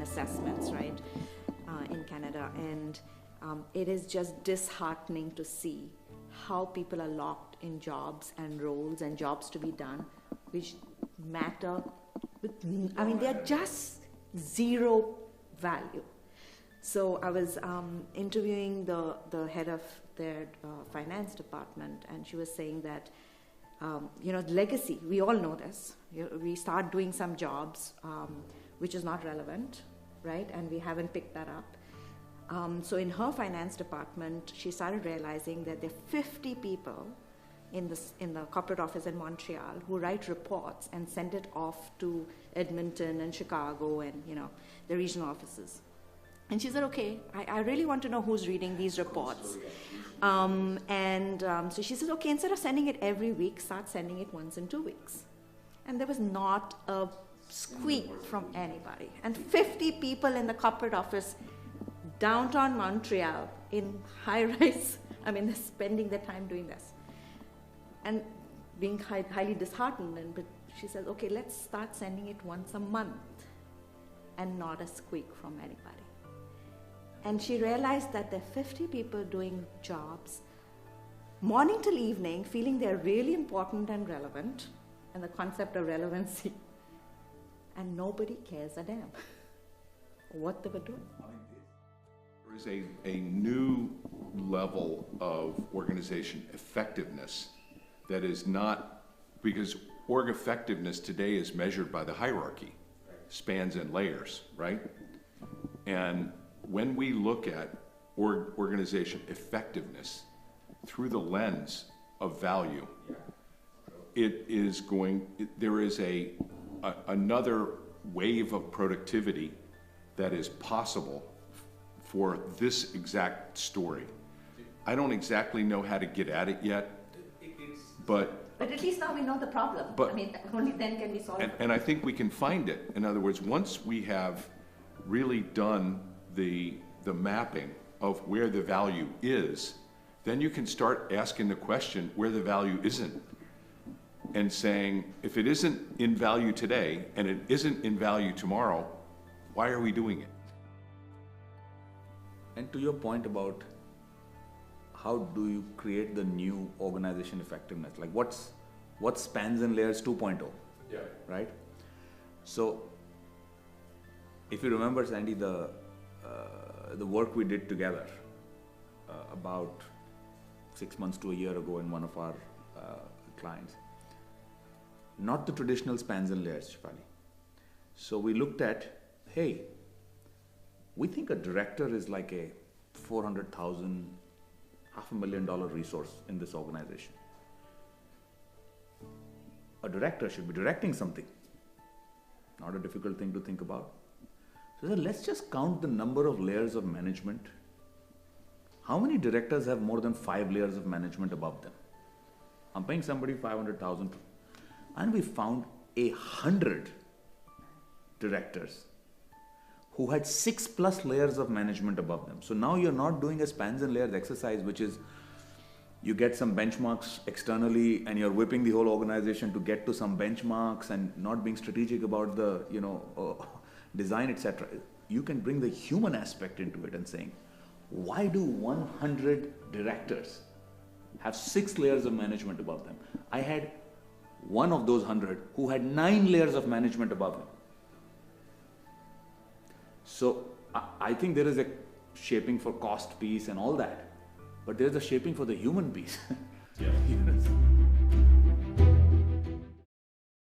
assessments, right, in Canada. And it is just disheartening to see how people are locked in jobs and roles and jobs to be done, which matter. They're just zero value. So I was interviewing the head of their finance department, and she was saying that, legacy, we all know this. We start doing some jobs which is not relevant, right? And we haven't picked that up. So in her finance department, she started realizing that there are 50 people in the corporate office in Montreal who write reports and send it off to Edmonton and Chicago and, the regional offices. And she said, okay, I really want to know who's reading these reports. So she says, okay, instead of sending it every week, start sending it once in 2 weeks. And there was not a squeak from anybody. And 50 people in the corporate office, downtown Montreal, in high-rise, they're spending their time doing this. And being highly disheartened. But she says, okay, let's start sending it once a month and not a squeak from anybody. And she realized that there are 50 people doing jobs morning till evening, feeling they're really important and relevant, and the concept of relevancy. And nobody cares a damn what they were doing. There is a new level of organization effectiveness that is not, because org effectiveness today is measured by the hierarchy, spans and layers, right? And when we look at organization effectiveness through the lens of value, there is another wave of productivity that is possible for this exact story. I don't exactly know how to get at it yet, but at least now we know the problem. Only then can we solve it. And I think we can find it. In other words, once we have really done the mapping of where the value is, then you can start asking the question where the value isn't, and saying, if it isn't in value today and it isn't in value tomorrow, why are we doing it? And to your point about how do you create the new organization effectiveness, like what spans and layers 2.0, right? So if you remember, Sandy, the work we did together about 6 months to a year ago in one of our clients, not the traditional spans and layers, Shefali. So we looked at, hey, we think a director is like a $400,000, $500,000 resource in this organization. A director should be directing something. Not a difficult thing to think about. So let's just count the number of layers of management. How many directors have more than 5 layers of management above them? I'm paying somebody $500,000, and we found 100 directors who had 6+ layers of management above them. So now you're not doing a spans and layers exercise, which is you get some benchmarks externally and you're whipping the whole organization to get to some benchmarks and not being strategic about the design, etc. You can bring the human aspect into it and saying, why do 100 directors have 6 layers of management above them? I had one of those 100 who had 9 layers of management above him. So I think there is a shaping for cost piece and all that, but there's a shaping for the human piece. Yeah.